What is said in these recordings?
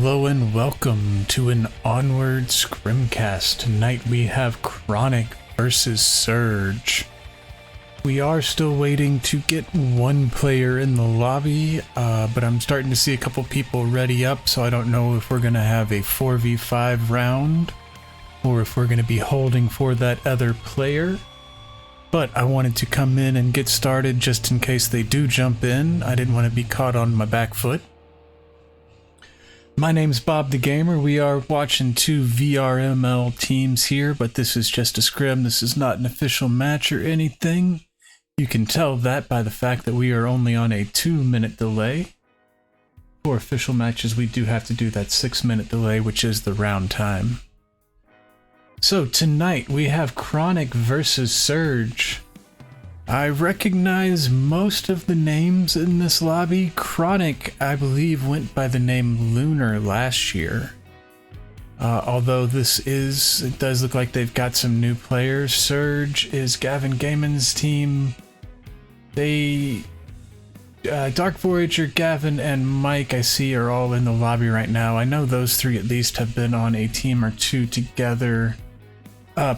Hello and welcome to an Onward Scrimcast. Tonight we have Chronic versus Surge. We are still waiting to get one player in the lobby, but I'm starting to see a couple people ready up, so I don't know if we're going to have a 4v5 round or if we're going to be holding for that other player. But I wanted to come in and get started just in case they do jump in. I didn't want to be caught on my back foot. My name's Bob the Gamer. We are watching two VRML teams here, but this is just a scrim. This is not an official match or anything. You can tell that by the fact that we are only on a 2-minute delay. For official matches, we do have to do that 6-minute delay, which is the round time. So tonight we have Chronic versus Surge. I recognize most of the names in this lobby. Chronic, I believe, went by the name Lunar last year. Although it does look like they've got some new players. Surge is Gavin Gaiman's team. Dark Voyager, Gavin, and Mike, I see, are all in the lobby right now. I know those three at least have been on a team or two together.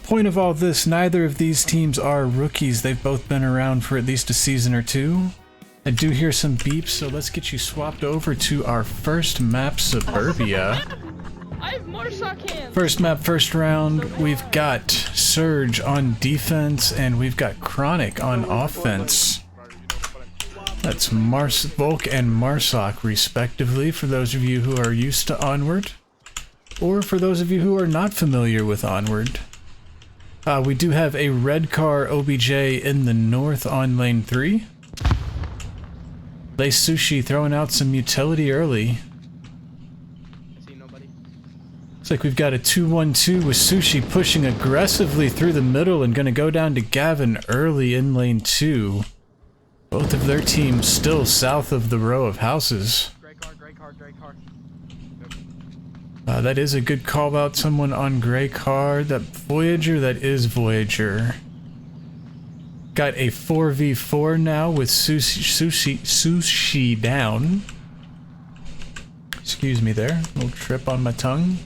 Point of all this, neither of these teams are rookies. They've both been around for at least a season or two. I do hear some beeps, so let's get you swapped over to our first map, Suburbia. I have more shock hands. First map, first round. We've got Surge on defense, and we've got Chronic on offense. That's Volk and Marsoc, respectively, for those of you who are used to Onward, or for those of you who are not familiar with Onward. We do have a red car OBJ in the north on lane 3. Lay Sushi throwing out some utility early. See nobody. Looks like we've got a 2-1-2 with Sushi pushing aggressively through the middle and going to go down to Gavin early in lane 2. Both of their teams still south of the row of houses. Great car. That is a good call out. Someone on gray car. That Voyager, that is Voyager. Got a 4v4 now with Sushi down. Excuse me there. Little trip on my tongue.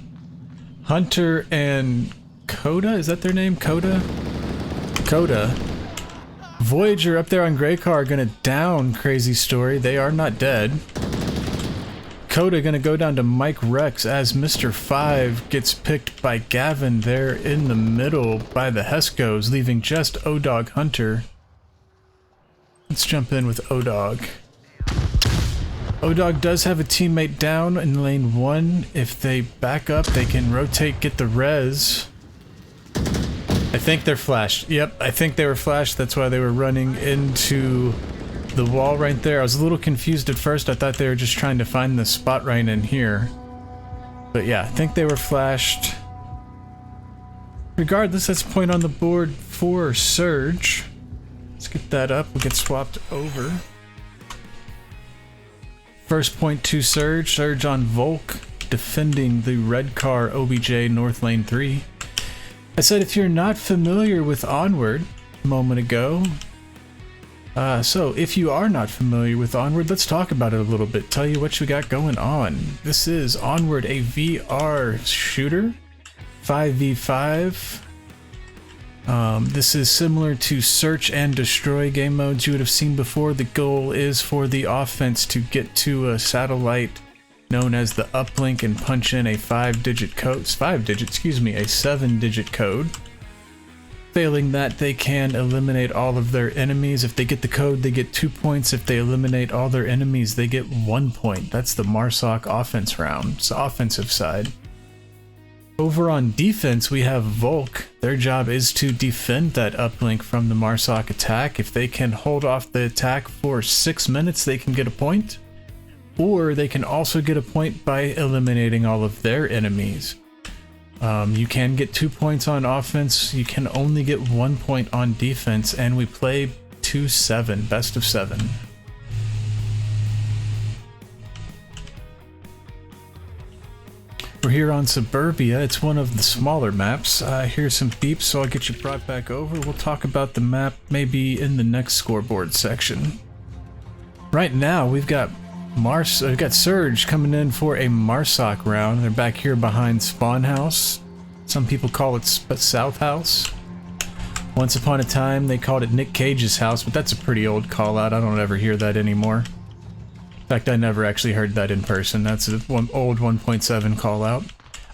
Hunter and Coda, is that their name? Coda? Voyager up there on gray car gonna down Crazy Story. They are not dead. Coda gonna go down to Mike Rex as Mr. 5 gets picked by Gavin there in the middle by the Heskos, leaving just O-Dog Hunter. Let's jump in with O-Dog. O-Dog does have a teammate down in lane 1. If they back up, they can rotate, get the res. I think they're flashed. Yep, I think they were flashed. That's why they were running into the wall right there. I was a little confused at first. I thought they were just trying to find the spot right in here. But yeah, I think they were flashed. Regardless, that's a point on the board for Surge. Let's get that up. We'll get swapped over. First point to Surge. Surge on Volk, defending the red car OBJ North Lane 3. I said if you're not familiar with Onward a moment ago, so if you are not familiar with Onward, let's talk about it a little bit, tell you what you got going on. This is Onward, a VR shooter, 5v5. This is similar to Search and Destroy game modes you would have seen before. The goal is for the offense to get to a satellite known as the uplink and punch in a 7-digit code. Failing that, they can eliminate all of their enemies. If they get the code, they get 2 points. If they eliminate all their enemies, they get 1 point. That's the Marsoc offense round. It's the offensive side. Over on defense, we have Volk. Their job is to defend that uplink from the Marsoc attack. If they can hold off the attack for 6 minutes, they can get a point. Or they can also get a point by eliminating all of their enemies. You can get 2 points on offense, you can only get 1 point on defense, and we play 2-7, best of 7. We're here on Suburbia. It's one of the smaller maps. Here's some beeps, so I'll get you brought back over. We'll talk about the map maybe in the next scoreboard section. Right now, we've got We've got Surge coming in for a Marsoc round. They're back here behind Spawn House. Some people call it South House. Once upon a time, they called it Nick Cage's house, but that's a pretty old call-out. I don't ever hear that anymore. In fact, I never actually heard that in person. That's an old 1.7 call-out.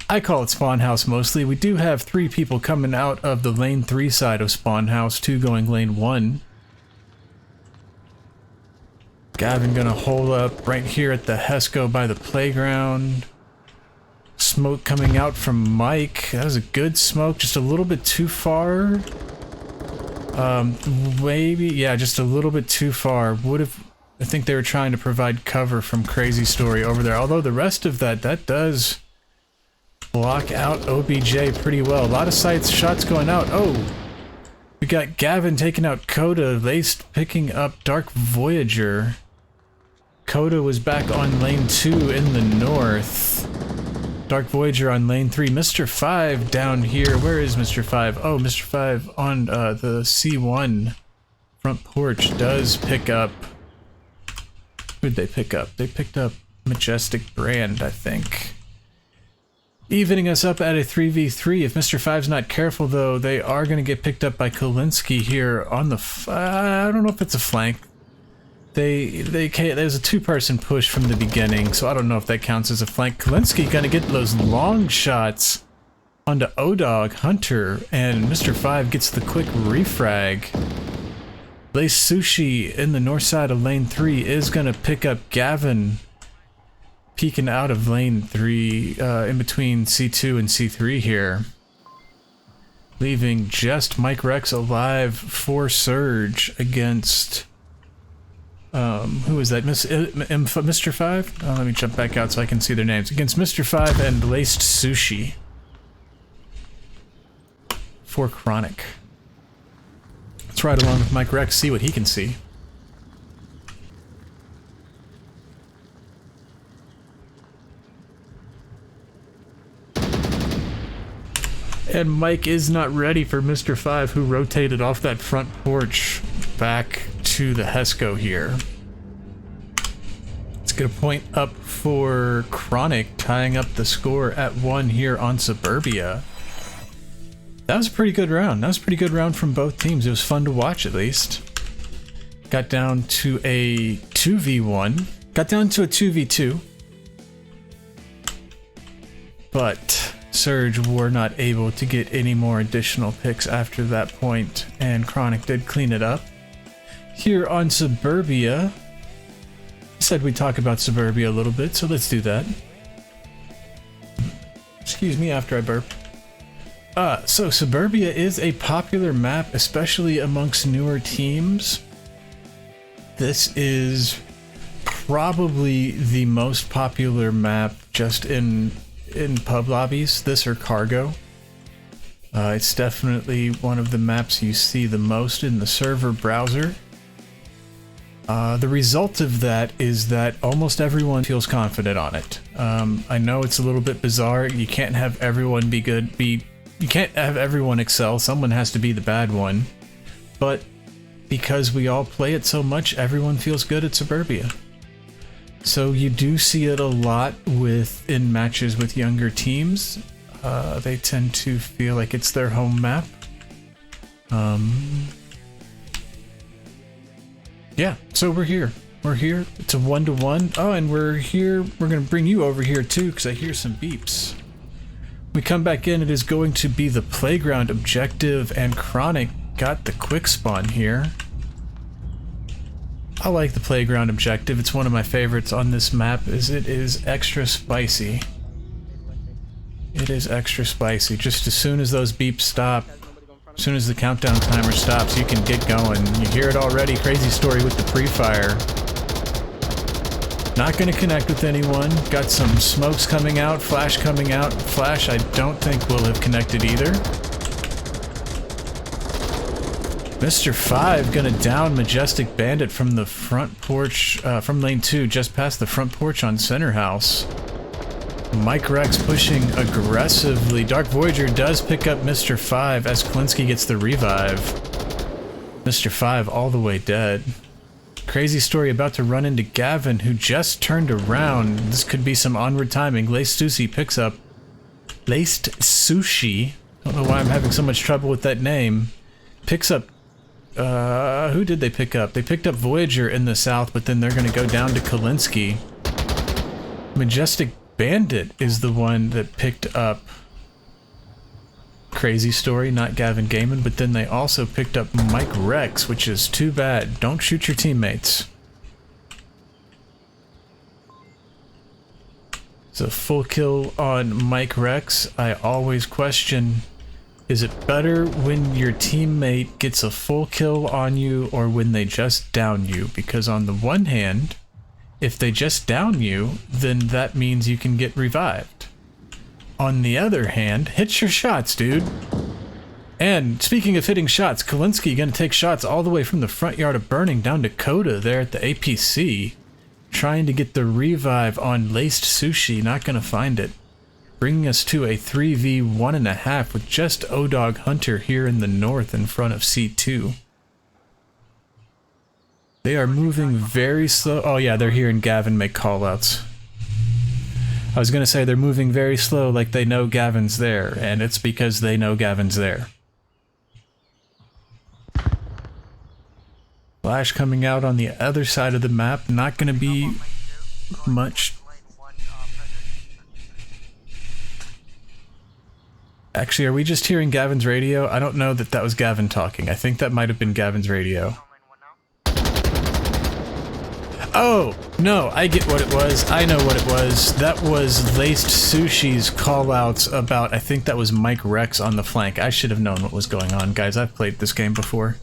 I call it Spawn House mostly. We do have 3 people coming out of the lane 3 side of Spawn House, 2 going lane 1. Gavin gonna hold up right here at the Hesco by the playground. Smoke coming out from Mike. That was a good smoke, just a little bit too far. Maybe, yeah, just a little bit too far. I think they were trying to provide cover from Crazy Story over there. Although the rest of that does block out OBJ pretty well. A lot of shots going out. Oh, we got Gavin taking out Coda. Lace picking up Dark Voyager. Coda was back on lane 2 in the north. Dark Voyager on lane 3. Mr. 5 down here. Where is Mr. 5? Oh, Mr. 5 on the C1 front porch does pick up... Who'd they pick up? They picked up Majestic Brand, I think. Evening us up at a 3v3. If Mr. 5's not careful, though, they are going to get picked up by Kolinsky here on the... I don't know if it's a flank. There's a 2-person push from the beginning, so I don't know if that counts as a flank. Kolinsky gonna get those long shots onto O-Dog Hunter, and Mr. 5 gets the quick refrag. Lace Sushi in the north side of lane 3 is gonna pick up Gavin, peeking out of lane 3, in between C2 and C3 here. Leaving just Mike Rex alive for Surge against... who is that? Mr. 5? Oh, let me jump back out so I can see their names. Against Mr. 5 and Laced Sushi. For Chronic. Let's ride along with Mike Rex, see what he can see. And Mike is not ready for Mr. 5, who rotated off that front porch back to the Hesco here. Let's get a point up for Chronic, tying up the score at 1 here on Suburbia. That was a pretty good round. That was a pretty good round from both teams. It was fun to watch, at least. Got down to a 2v1. Got down to a 2v2. But Surge were not able to get any more additional picks after that point, and Chronic did clean it up. Here on Suburbia, I said we'd talk about Suburbia a little bit, so let's do that. Excuse me after I burp. So Suburbia is a popular map, especially amongst newer teams. This is probably the most popular map just in pub lobbies, this or Cargo. It's definitely one of the maps you see the most in the server browser. The result of that is that almost everyone feels confident on it. I know it's a little bit bizarre. You can't have everyone be good. You can't have everyone excel. Someone has to be the bad one. But because we all play it so much, everyone feels good at Suburbia. So you do see it a lot in matches with younger teams. They tend to feel like it's their home map. Yeah, so we're here. We're here. It's a 1-to-1. Oh, and we're here. We're going to bring you over here too, because I hear some beeps. We come back in, it is going to be the playground objective, and Chronic got the quick spawn here. I like the playground objective. It's one of my favorites on this map, as it is extra spicy. It is extra spicy. Just as soon as those beeps stop, as soon as the countdown timer stops, you can get going. You hear it already, Crazy Story with the pre-fire. Not gonna connect with anyone. Got some smokes coming out, flash coming out. Flash I don't think will have connected either. Mr. 5 gonna down Majestic Bandit from the front porch, from lane 2, just past the front porch on Center House. Mike Rex pushing aggressively. Dark Voyager does pick up Mr. 5 as Kolinsky gets the revive. Mr. 5 all the way dead. Crazy story about to run into Gavin, who just turned around. This could be some onward timing. Laced Sushi picks up... Laced Sushi? Don't know why I'm having so much trouble with that name. Picks up... who did they pick up? They picked up Voyager in the south, but then they're going to go down to Kalinsky. Majestic Bandit is the one that picked up Crazy Story, not Gavin Gaiman, but then they also picked up Mike Rex, which is too bad. Don't shoot your teammates. It's a full kill on Mike Rex. I always question, is it better when your teammate gets a full kill on you or when they just down you? Because on the one hand, if they just down you, then that means you can get revived. On the other hand, hit your shots, dude. And speaking of hitting shots, Kalinsky gonna take shots all the way from the front yard of Burning down to Coda there at the APC, trying to get the revive on Laced Sushi, not gonna find it. Bringing us to a 3v1.5 with just O-Dog Hunter here in the north in front of C2. They are moving very slow. Oh yeah, they're hearing Gavin make callouts. I was gonna say they're moving very slow like they know Gavin's there, and it's because they know Gavin's there. Flash coming out on the other side of the map, not gonna be much. Actually, are we just hearing Gavin's radio? I don't know that that was Gavin talking. I think that might have been Gavin's radio. Oh, no, I get what it was. I know what it was. That was Laced Sushi's callouts about, I think that was Mike Rex on the flank. I should have known what was going on, guys. I've played this game before.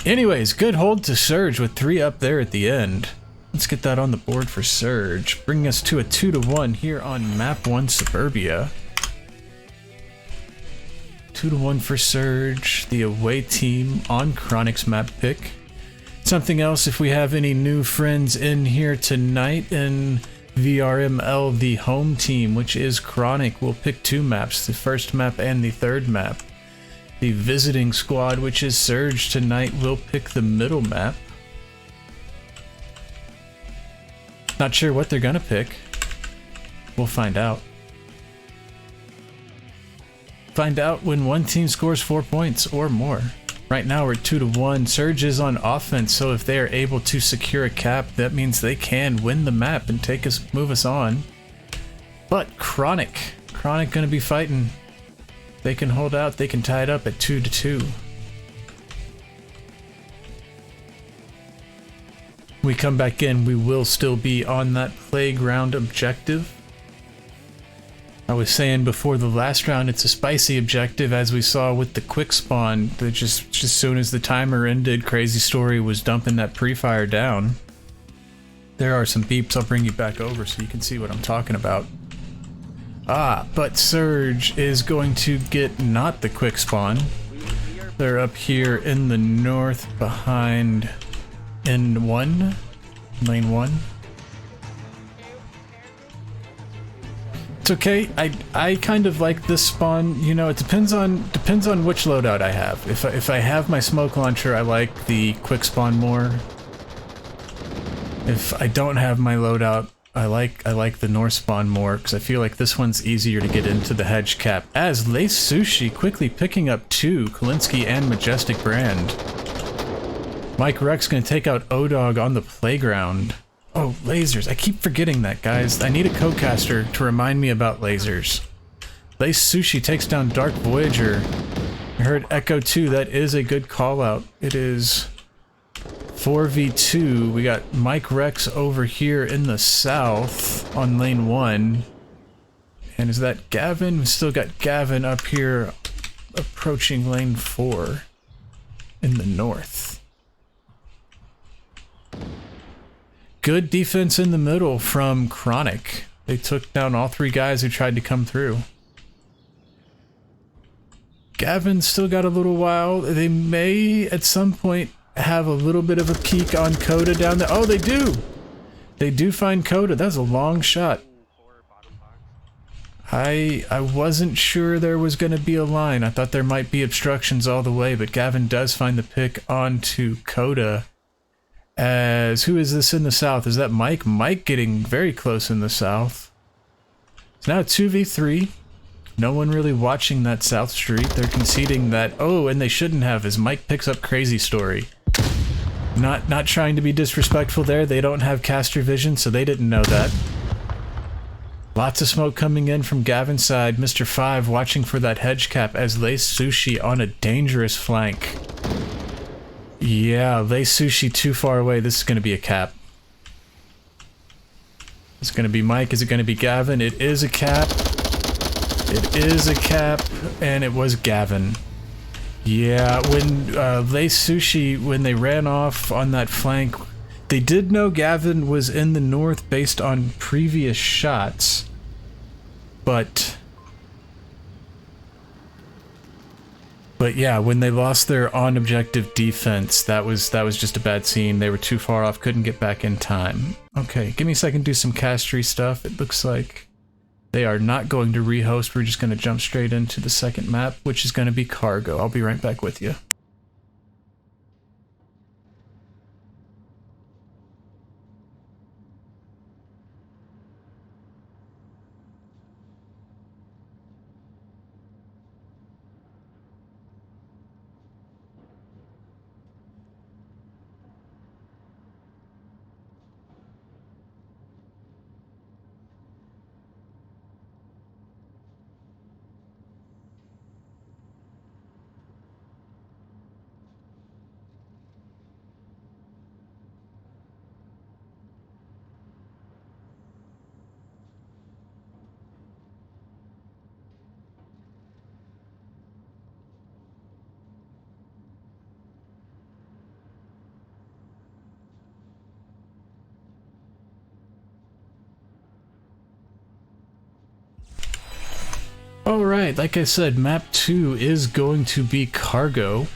Anyways, good hold to Surge with 3 up there at the end. Let's get that on the board for Surge, bringing us to a 2-1 here on Map 1 Suburbia. 2-1 for Surge, the away team on Chronic's map pick. Something else, if we have any new friends in here tonight in VRML, the home team, which is Chronic, will pick 2 maps, the first map and the third map. The visiting squad, which is Surge tonight, will pick the middle map. Not sure what they're gonna pick. We'll find out. Find out when one team scores 4 points or more. Right now we're 2-1. Surge is on offense, so if they are able to secure a cap, that means they can win the map and move us on. But Chronic gonna be fighting. They can hold out, they can tie it up at 2-2. We come back in, we will still be on that playground objective. I was saying before the last round, it's a spicy objective, as we saw with the quick spawn. That just soon as the timer ended, Crazy Story was dumping that pre-fire down. There are some beeps, I'll bring you back over so you can see what I'm talking about. Ah, but Surge is going to get not the quick spawn. They're up here in the north behind N1, lane 1. It's okay. I kind of like this spawn. You know, it depends on which loadout I have. If I have my smoke launcher, I like the quick spawn more. If I don't have my loadout, I like the north spawn more because I feel like this one's easier to get into the hedge cap. As Lace Sushi quickly picking up 2, Kalinsky and Majestic Brand. Mike Rex gonna take out O-Dog on the playground. Oh, lasers. I keep forgetting that, guys. I need a co-caster to remind me about lasers. Lace Sushi takes down Dark Voyager. I heard Echo 2. That is a good call-out. It is 4v2. We got Mike Rex over here in the south on lane 1. And is that Gavin? We still got Gavin up here approaching lane 4 in the north. Good defense in the middle from Chronic. They took down all 3 guys who tried to come through. Gavin's still got a little while. They may, at some point, have a little bit of a peek on Coda down there. Oh, they do! They do find Coda. That was a long shot. I wasn't sure there was going to be a line. I thought there might be obstructions all the way, but Gavin does find the pick onto Coda. As who is this in the south? Is that Mike? Mike getting very close in the south. It's now 2v3. No one really watching that south street. They're conceding that, oh, and they shouldn't have, as Mike picks up Crazy Story. Not trying to be disrespectful there. They don't have caster vision, so they didn't know that. Lots of smoke coming in from Gavin's side. Mr. 5 watching for that hedge cap as Lace Sushi on a dangerous flank. Yeah, Lace Sushi too far away. This is going to be a cap. It's going to be Mike. Is it going to be Gavin? It is a cap. It is a cap, and it was Gavin. Yeah, when Lace Sushi, when they ran off on that flank, they did know Gavin was in the north based on previous shots, but yeah, when they lost their on-objective defense, that was just a bad scene. They were too far off, couldn't get back in time. Okay, give me a second to do some castery stuff. It looks like they are not going to rehost. We're just going to jump straight into the second map, which is going to be Cargo. I'll be right back with you. Alright, like I said, map 2 is going to be Cargo.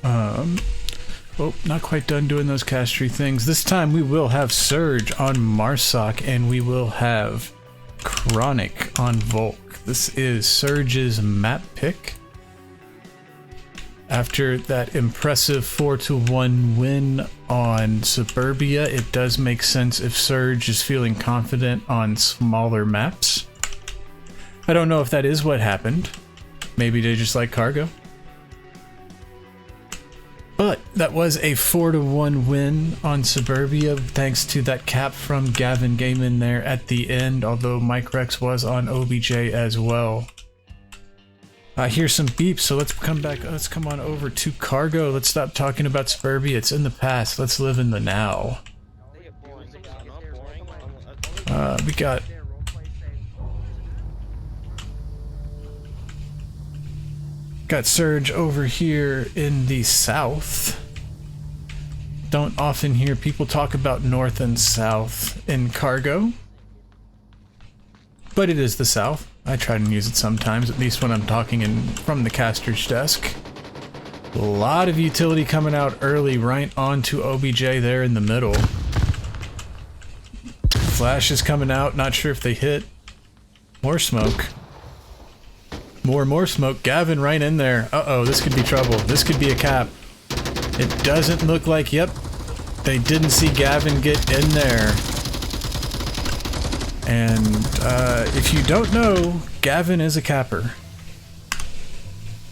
Oh, not quite done doing those castery things. This time we will have Surge on Marsoc, and we will have Chronic on Volk. This is Surge's map pick. After that impressive 4-1 win on Suburbia, it does make sense if Surge is feeling confident on smaller maps. I don't know if that is what happened. Maybe they just like Cargo. But that was a 4-1 win on Suburbia, thanks to that cap from Gavin Gaiman there at the end, although Mike Rex was on OBJ as well. I hear some beeps, so let's come back. Let's come on over to Cargo. Let's stop talking about Suburbia. It's in the past. Let's live in the now. We got Surge over here in the south. Don't often hear people talk about north and south in Cargo, but it is the south. I try to use it sometimes, at least when I'm talking from the caster's desk. A lot of utility coming out early right onto OBJ there in the middle. Flash is coming out, not sure if they hit. More smoke. More smoke. Gavin right in there. Uh-oh, this could be trouble. This could be a cap. It doesn't look like, yep, they didn't see Gavin get in there. And if you don't know, Gavin is a capper.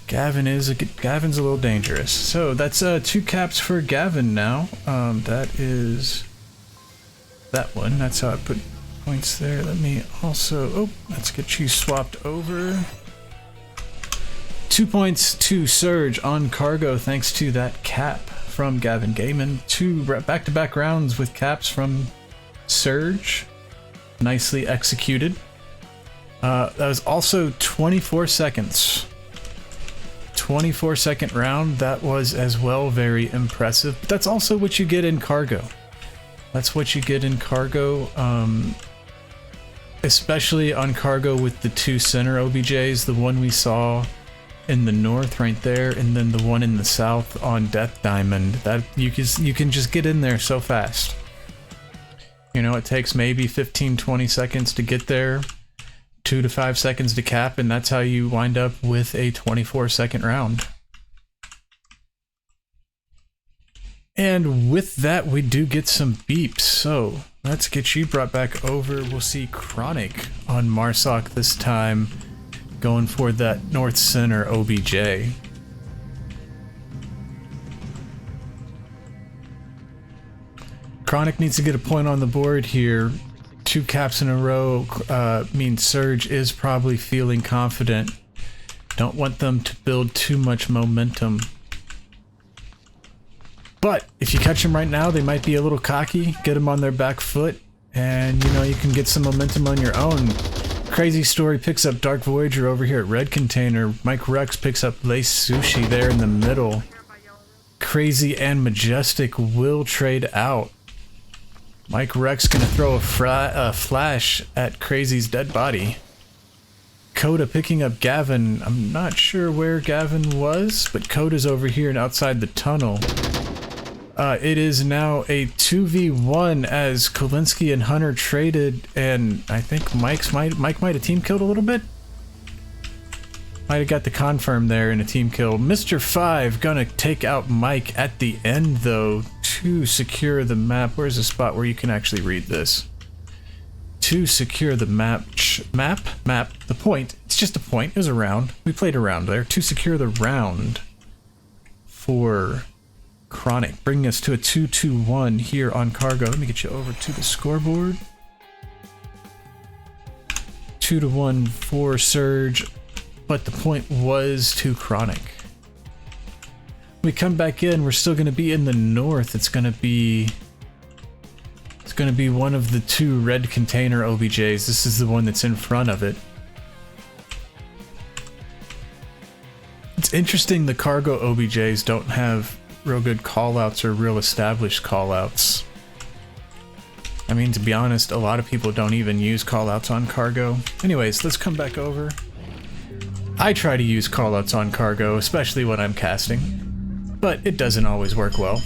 Gavin's a little dangerous. So that's 2 caps for Gavin now. That is that one. That's how I put points there. Let me also, oh, let's get you swapped over. 2 points to Surge on Cargo thanks to that cap from Gavin Gaiman. 2 back-to-back rounds with caps from Surge. Nicely executed. That was also 24 seconds. 24-second round. That was as well very impressive. But that's also what you get in Cargo. That's what you get in Cargo. Especially on Cargo with the 2 center OBJs. The one we saw in the north right there, and then the one in the south on Death Diamond. That you can just get in there so fast. You know, it takes maybe 15-20 seconds to get there, 2 to 5 seconds to cap, and that's how you wind up with a 24-second round. And with that, we do get some beeps. So let's get you brought back over. We'll see Chronic on Marsoc this time, going for that North Center OBJ. Chronic needs to get a point on the board here. 2 caps in a row means Surge is probably feeling confident. Don't want them to build too much momentum. But if you catch them right now, they might be a little cocky. Get them on their back foot, and you know, you can get some momentum on your own. Crazy Story picks up Dark Voyager over here at Red Container. Mike Rex picks up Lace Sushi there in the middle. Crazy and Majestic will trade out. Mike Rex gonna throw a flash at Crazy's dead body. Coda picking up Gavin. I'm not sure where Gavin was, but Coda's over here and outside the tunnel. It is now a 2v1 as Kolinsky and Hunter traded, and I think Mike might have team killed a little bit. Might have got the confirm there in a team kill. Mr. 5 gonna take out Mike at the end though to secure the map. Where's the spot where you can actually read this? To secure the map. The point. It's just a point. It was a round. We played a round there. To secure the round for Chronic, bringing us to a 2-2-1 here on Cargo. Let me get you over to the scoreboard. 2-1 for Surge, but the point was to Chronic. We come back in, we're still going to be in the north. It's going to be one of the 2 Red Container OBJs. This is the one that's in front of it. It's interesting the Cargo OBJs don't have real good callouts or real established callouts. I mean, to be honest, a lot of people don't even use callouts on Cargo. Anyways, let's come back over. I try to use callouts on Cargo, especially when I'm casting, but it doesn't always work well.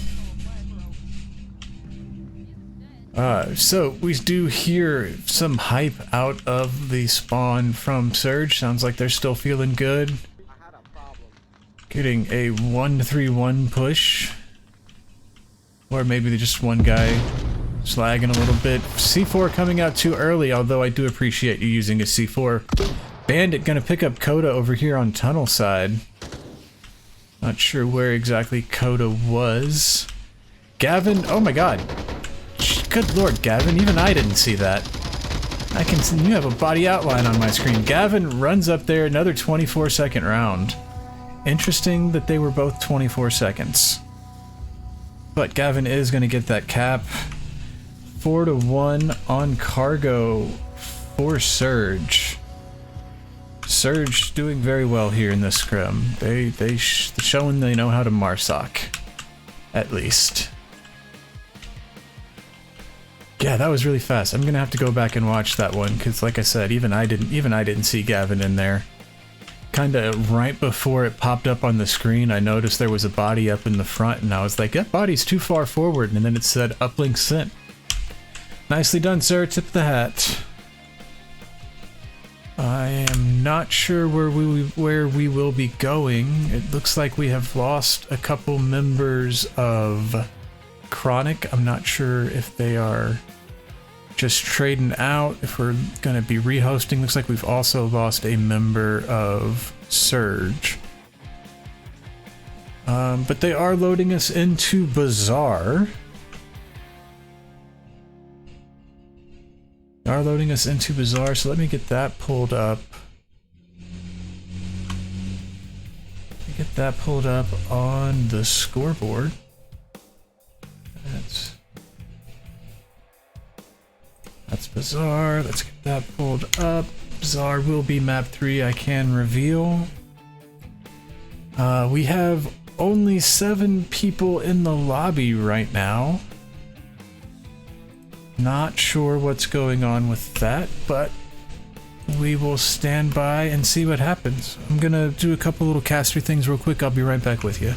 So we do hear some hype out of the spawn from Surge. Sounds like they're still feeling good. Getting a 1-3-1 push. Or maybe just one guy slagging a little bit. C4 coming out too early, although I do appreciate you using a C4. Bandit gonna pick up Coda over here on tunnel side. Not sure where exactly Coda was. Gavin, oh my god. Good lord, Gavin, even I didn't see that. I can see you have a body outline on my screen. Gavin runs up there, another 24-second round. Interesting that they were both 24 seconds. But Gavin is going to get that cap. 4-1 on Cargo for Surge. Surge doing very well here in this scrim. They showing they know how to Marsoc, at least. Yeah, that was really fast. I'm gonna have to go back and watch that one because, like I said, even I didn't see Gavin in there. Kinda right before it popped up on the screen, I noticed there was a body up in the front, and I was like, that body's too far forward, and then it said uplink sent. Nicely done, sir. Tip of the hat. I am not sure where we will be going. It looks like we have lost a couple members of Chronic. I'm not sure if they are just trading out, if we're going to be rehosting. Looks like we've also lost a member of Surge. But they are loading us into Bazaar. They are loading us into Bazaar, so let me get that pulled up. Get that pulled up on the scoreboard. That's Bazaar. Let's get that pulled up. Bazaar will be map 3, I can reveal. We have only 7 people in the lobby right now. Not sure what's going on with that, but we will stand by and see what happens. I'm gonna do a couple little caster things real quick. I'll be right back with you.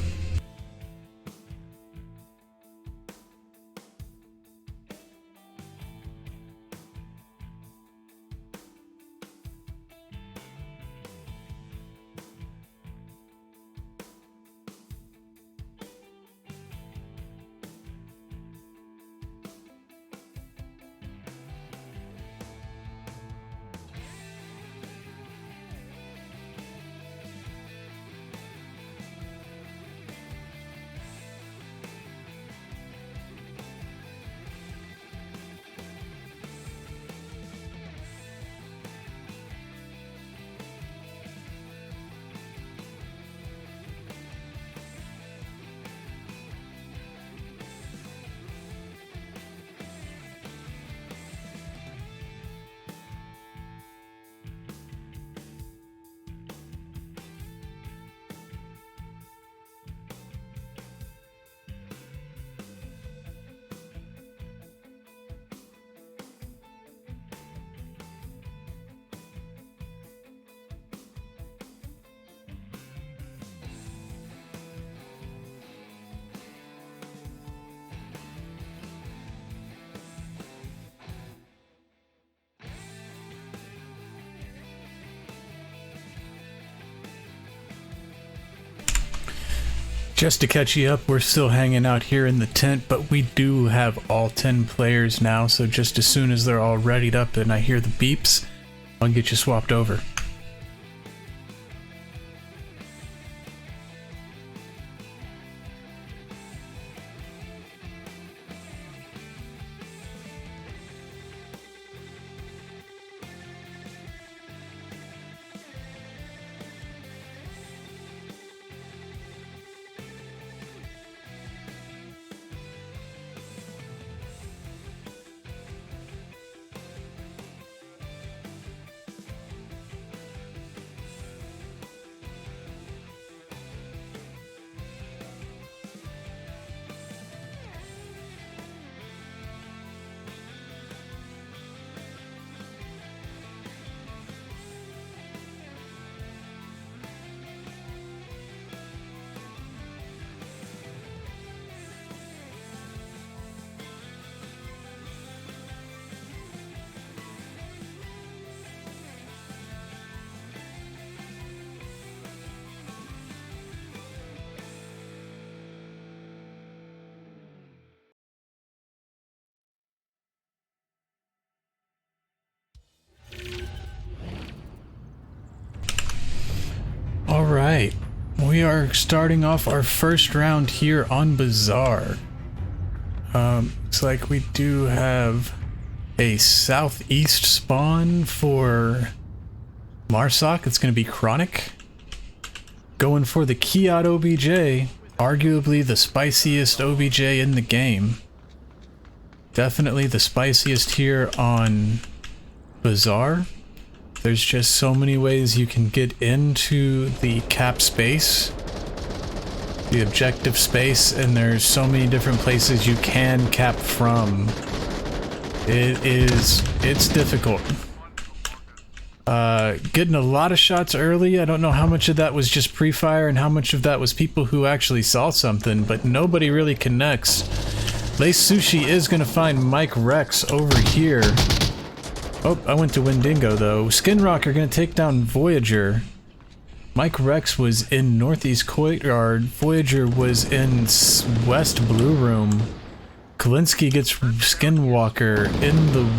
Just to catch you up, we're still hanging out here in the tent, but we do have all 10 players now, so just as soon as they're all readied up and I hear the beeps, I'll get you swapped over. Alright, we are starting off our first round here on Bazaar. Looks like we do have a southeast spawn for Marsoc. It's going to be Chronic. Going for the Kiat OBJ, arguably the spiciest OBJ in the game. Definitely the spiciest here on Bazaar. There's just so many ways you can get into the cap space, the objective space, and there's so many different places you can cap from. It's difficult. Getting a lot of shots early. I don't know how much of that was just pre-fire and how much of that was people who actually saw something, but nobody really connects. Lace Sushi is going to find Mike Rex over here. Oh, I went to Wendigo though. Skinrock are going to take down Voyager. Mike Rex was in Northeast Courtyard. Voyager was in West Blue Room. Kalinsky gets Skinwalker in the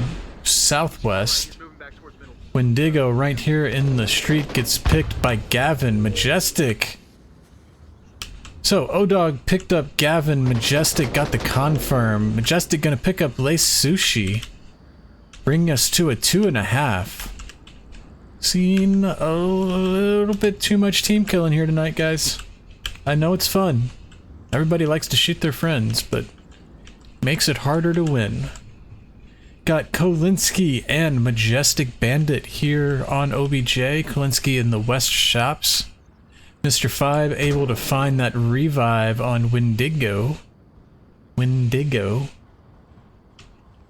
Southwest. Wendigo right here in the street gets picked by Gavin. Majestic. So, O-Dog picked up Gavin. Majestic got the confirm. Majestic going to pick up Lace Sushi. Bring us to a 2.5. Seen a little bit too much team killing here tonight, guys. I know it's fun. Everybody likes to shoot their friends, but makes it harder to win. Got Kolinsky and Majestic Bandit here on OBJ. Kolinsky in the West Shops. Mr. 5 able to find that revive on Wendigo. Wendigo.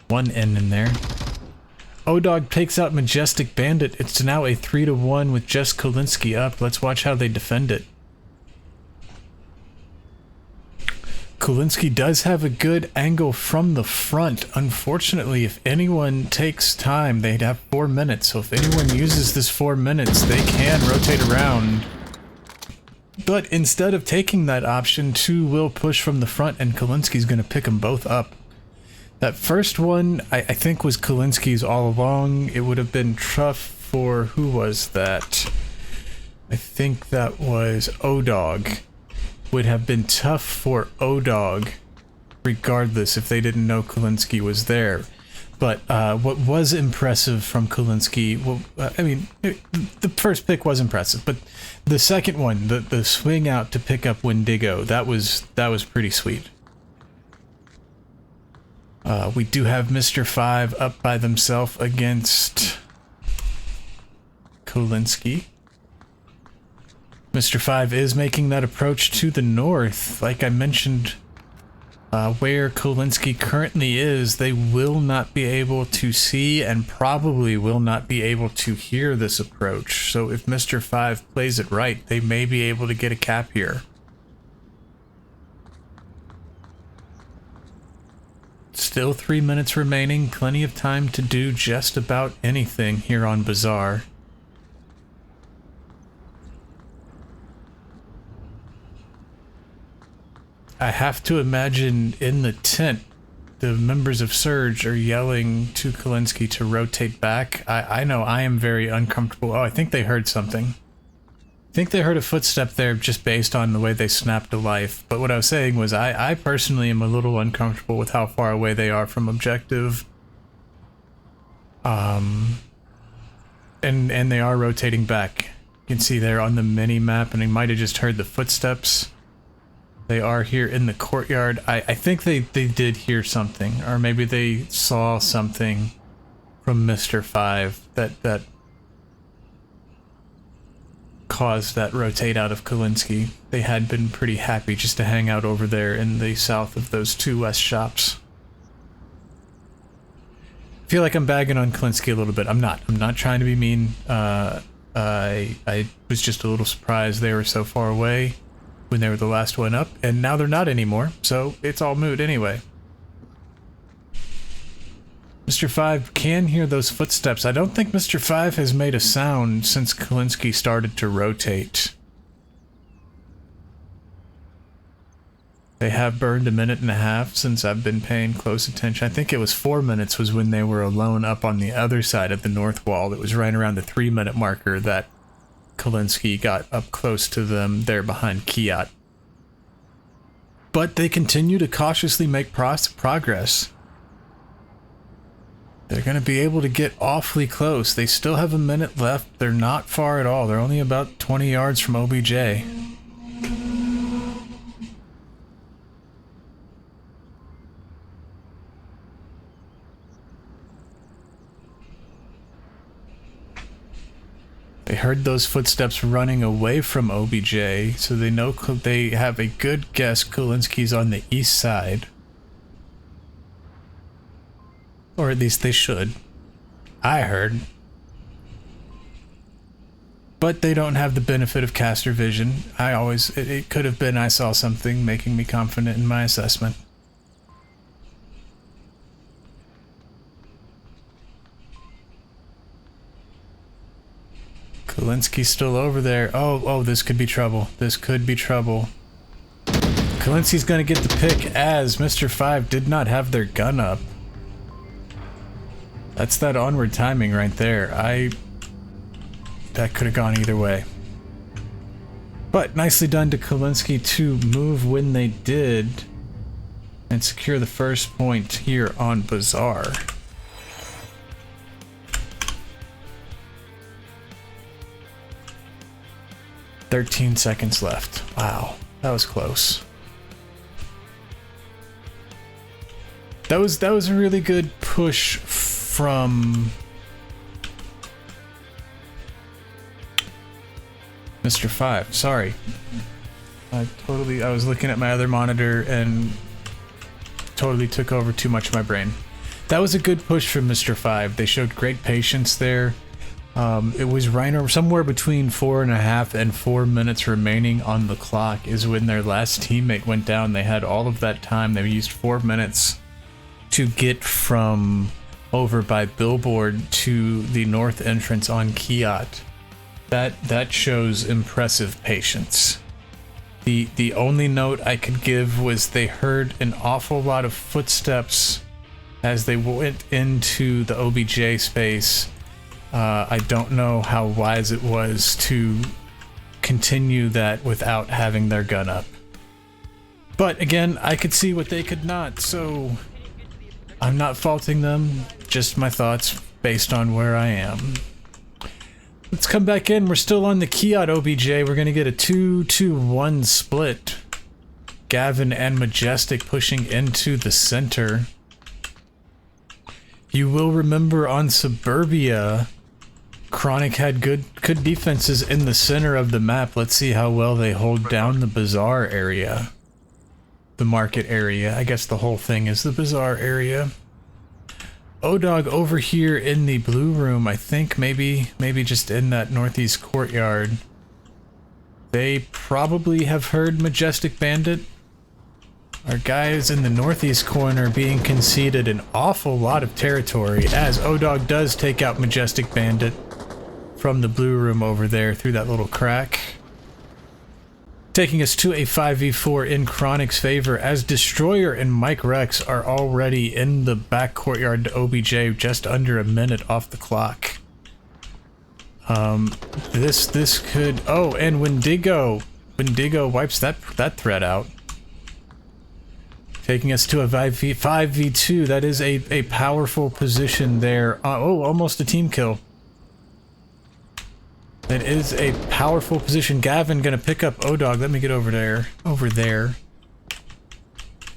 One N in there. O-Dog takes out Majestic Bandit. It's now a 3-1 with just Kolinsky up. Let's watch how they defend it. Kolinsky does have a good angle from the front. Unfortunately, if anyone takes time, they'd have 4 minutes. So if anyone uses this 4 minutes, they can rotate around. But instead of taking that option, 2 will push from the front and Kolinsky's going to pick them both up. That first one, I think, was Kolinsky's all along. It would have been tough for... who was that? I think that was O-Dog. Would have been tough for O-Dog, regardless, if they didn't know Kolinsky was there. But what was impressive from Kolinsky... well, I mean, the first pick was impressive, but the second one, the swing out to pick up Wendigo, that was pretty sweet. We do have Mr. 5 up by themselves against Kolinsky. Mr. 5 is making that approach to the north. Like I mentioned, where Kolinsky currently is, they will not be able to see and probably will not be able to hear this approach. So if Mr. 5 plays it right, they may be able to get a cap here. Still 3 minutes remaining, plenty of time to do just about anything here on Bazaar. I have to imagine in the tent, the members of Surge are yelling to Kalinsky to rotate back. I know I am very uncomfortable. Oh, I think they heard something. I think they heard a footstep there just based on the way they snapped to life. But what I was saying was I personally am a little uncomfortable with how far away they are from objective. And they are rotating back. You can see there on the mini-map, and I might have just heard the footsteps. They are here in the courtyard. I think they did hear something, or maybe they saw something from Mr. 5 that caused that rotate out of Kalinsky. They had been pretty happy just to hang out over there in the south of those two west shops. I feel like I'm bagging on Kalinsky a little bit. I'm not trying to be mean. I was just a little surprised they were so far away when they were the last one up, and now they're not anymore, so it's all moot anyway. Mr. 5 can hear those footsteps. I don't think Mr. 5 has made a sound since Kalinsky started to rotate. They have burned 1.5 minutes since I've been paying close attention. I think it was 4 minutes was when they were alone up on the other side of the north wall. It was right around the 3-minute marker that Kalinsky got up close to them there behind Kiat. But they continue to cautiously make progress. They're going to be able to get awfully close. They still have 1 minute left. They're not far at all. They're only about 20 yards from OBJ. They heard those footsteps running away from OBJ, so they know they have a good guess Kalinsky's on the east side. Or at least they should. I heard. But they don't have the benefit of caster vision. It could have been I saw something making me confident in my assessment. Kalinsky's still over there. Oh, this could be trouble. This could be trouble. Kalinsky's gonna get the pick as Mr. 5 did not have their gun up. That's that Onward timing right there. That could have gone either way. But nicely done to Kalinsky to move when they did and secure the first point here on Bazaar. "13 seconds left. Wow, that was close. That was a really good push from Mr. 5. Sorry. I was looking at my other monitor and totally took over too much of my brain. That was a good push from Mr. 5. They showed great patience there. It was right over somewhere between 4.5 and 4 minutes remaining on the clock is when their last teammate went down. They had all of that time. They used 4 minutes to get from over by Billboard to the north entrance on Kiat. That shows impressive patience. The only note I could give was they heard an awful lot of footsteps as they went into the OBJ space. I don't know how wise it was to continue that without having their gun up. But again, I could see what they could not, so I'm not faulting them, just my thoughts based on where I am. Let's come back in. We're still on the Kiat OBJ. We're going to get a 2-2-1 split. Gavin and Majestic pushing into the center. You will remember on Suburbia, Chronic had good defenses in the center of the map. Let's see how well they hold down the Bazaar area. The market area. I guess the whole thing is the Bazaar area. O-Dog over here in the blue room, I think maybe just in that northeast courtyard. They probably have heard Majestic Bandit. Our guys in the northeast corner being conceded an awful lot of territory as O-Dog does take out Majestic Bandit from the blue room over there through that little crack. Taking us to a 5v4 in Chronic's favor, as Destroyer and Mike Rex are already in the back courtyard to OBJ, just under a minute off the clock. This could... Oh, and Wendigo wipes that threat out. Taking us to a 5v2. That is a powerful position there. Oh, almost a team kill. That is a powerful position. Gavin gonna pick up O-Dog. Let me get over there.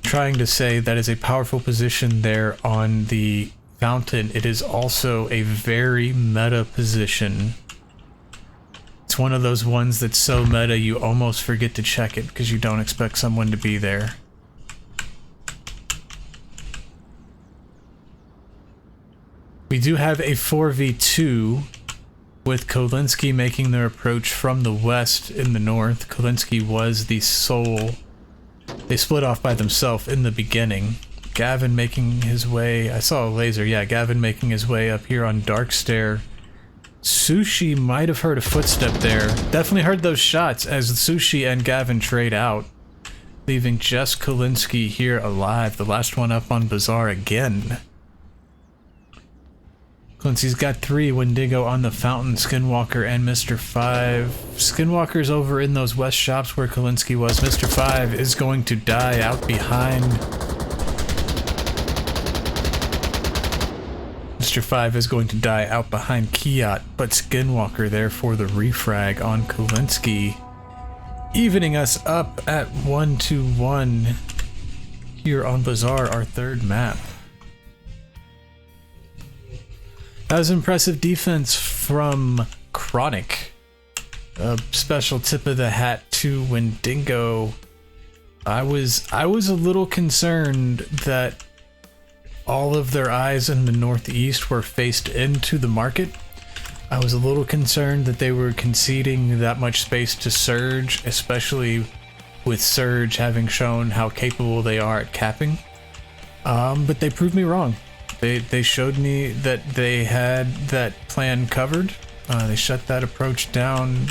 Trying to say that is a powerful position there on the fountain. It is also a very meta position. It's one of those ones that's so meta you almost forget to check it because you don't expect someone to be there. We do have a 4v2 with Kolinsky making their approach from the west in the north. Kolinsky was the sole... They split off by themselves in the beginning. Gavin making his way... I saw a laser. Yeah, Gavin making his way up here on Dark Stair. Sushi might have heard a footstep there. Definitely heard those shots as Sushi and Gavin trade out, leaving just Kolinsky here alive. The last one up on Bazaar again. Clancy's got 3, Wendigo on the fountain, Skinwalker and Mr. 5. Skinwalker's over in those west shops where Kolinsky was. Mr. 5 is going to die out behind. Mr. 5 is going to die out behind Kiat, but Skinwalker there for the refrag on Kolinsky. Evening us up at 1-1 here on Bazaar, our third map. That was impressive defense from Chronic. A special tip of the hat to Wendigo. I was a little concerned that all of their eyes in the northeast were faced into the market. I was a little concerned that they were conceding that much space to Surge, especially with Surge having shown how capable they are at capping. But they proved me wrong. They showed me that they had that plan covered. They shut that approach down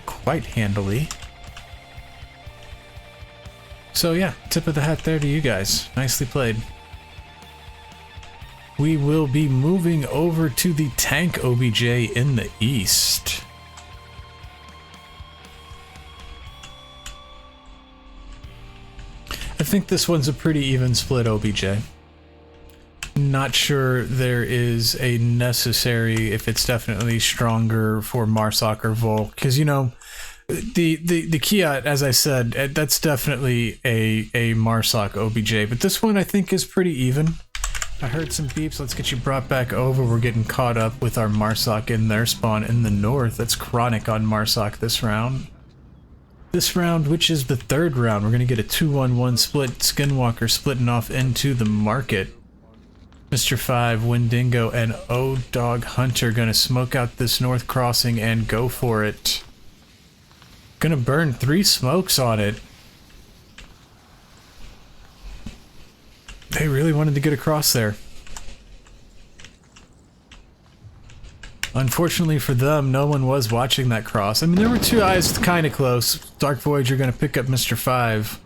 quite handily. So yeah, tip of the hat there to you guys. Nicely played. We will be moving over to the tank OBJ in the east. I think this one's a pretty even split OBJ. Not sure there is a necessary, if it's definitely stronger for Marsoc or Volk, because you know the Kiat, as I said, that's definitely a Marsoc OBJ, but this one I think is pretty even. I heard some beeps. Let's get you brought back over. We're getting caught up with our Marsoc in their spawn in the north. That's Chronic on Marsoc this round. This round, which is the third round, we're going to get a 2-1-1 split. Skinwalker splitting off into the market. Mr. 5, Wendigo, and O-Dog Hunter gonna smoke out this north crossing and go for it. Gonna burn 3 smokes on it. They really wanted to get across there. Unfortunately for them, no one was watching that cross. I mean, there were 2 eyes kind of close. Dark Voyager gonna pick up Mr. 5.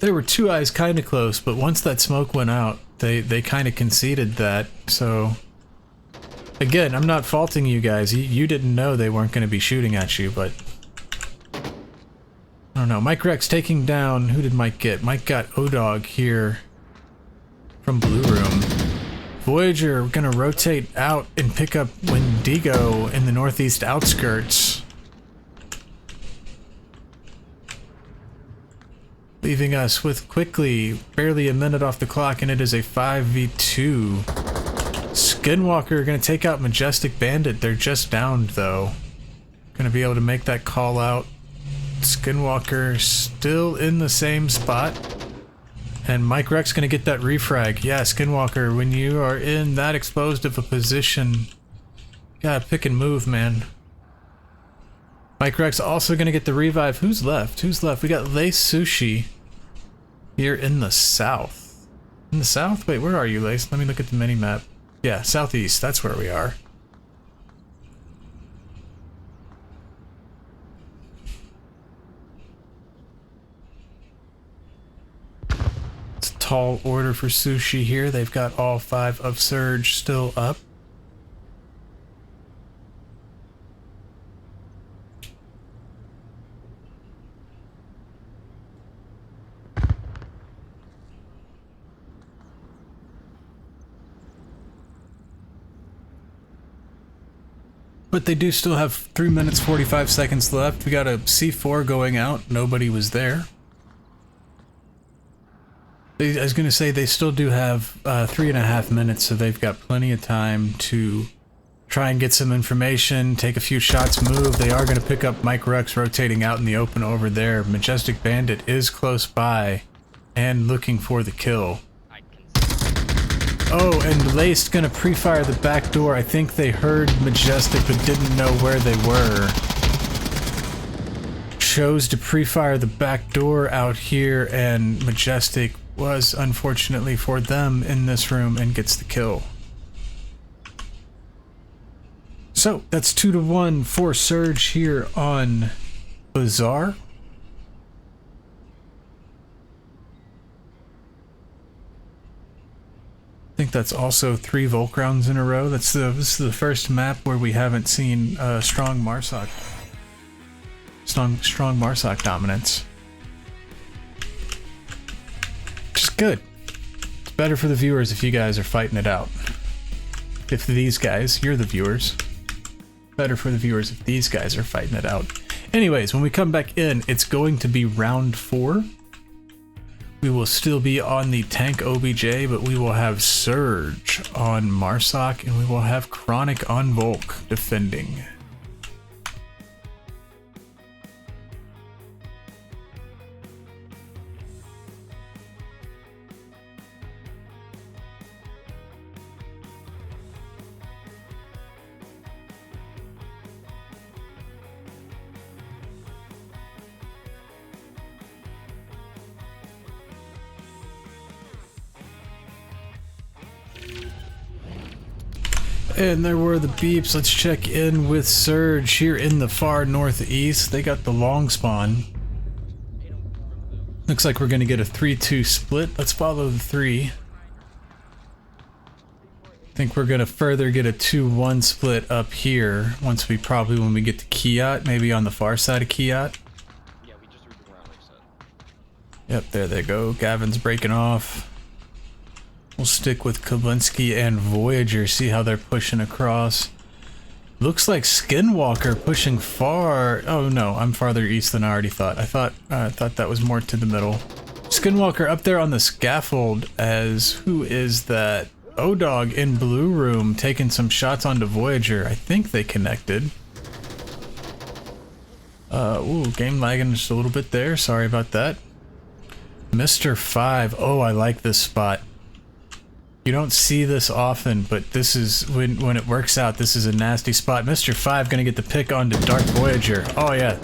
There were 2 eyes kind of close, but once that smoke went out, they kind of conceded that. So again, I'm not faulting you guys. You didn't know they weren't going to be shooting at you, but I don't know. Mike Rex taking down... Who did Mike get? Mike got O-Dog here from Blue Room. Voyager gonna rotate out and pick up Wendigo in the northeast outskirts, leaving us with quickly barely a minute off the clock, and it is a 5v2. Skinwalker gonna take out Majestic Bandit. They're just downed though. Gonna be able to make that call out. Skinwalker still in the same spot. And Mike Rex gonna get that refrag. Yeah, Skinwalker, when you are in that exposed of a position, you gotta pick and move, man. Mike Rex also gonna get the revive. Who's left? Who's left? We got Lace Sushi here in the south. In the south? Wait, where are you, Lace? Let me look at the mini-map. Yeah, southeast. That's where we are. tall order for sushi here. They've got all 5 of Surge still up. But they do still have 3 minutes 45 seconds left. We got a C4 going out. Nobody was there. I was going to say they still do have 3.5 minutes, so they've got plenty of time to try and get some information, take a few shots, move. They are going to pick up Mike Rex rotating out in the open over there. Majestic Bandit is close by and looking for the kill. Oh, and Laced gonna pre-fire the back door. I think they heard Majestic but didn't know where they were. Chose to pre-fire the back door out here, and Majestic was, unfortunately for them, in this room and gets the kill. So, that's 2-1 for Surge here on Bazaar. I think that's also 3 Volk rounds in a row. This is the first map where we haven't seen strong Marsoc dominance. Which is good. It's better for the viewers if you guys are fighting it out. If these guys, you're the viewers. Better for the viewers if these guys are fighting it out. Anyways, when we come back in, it's going to be round 4. We will still be on the tank OBJ, but we will have Surge on Marsoc, and we will have Chronic on Volk defending. And there were the beeps. Let's check in with Surge here in the far northeast. They got the long spawn. Looks like we're going to get a 3-2 split. Let's follow the 3. I think we're going to further get a 2-1 split up here once we when we get to Kiat, maybe on the far side of Kiat. Yeah, we just read the ground reset. Yep, there they go. Gavin's breaking off. We'll stick with Kalinski and Voyager, see how they're pushing across. Looks like Skinwalker pushing far. Oh no, I'm farther east than I already thought. I thought that was more to the middle. Skinwalker up there on the scaffold as who is that? O-Dog in blue room taking some shots onto Voyager. I think they connected. Ooh, game lagging just a little bit there. Sorry about that. Mr. 5. Oh, I like this spot. You don't see this often, but this is, when it works out, this is a nasty spot. Mr. 5 gonna get the pick onto Dark Voyager. Oh yeah.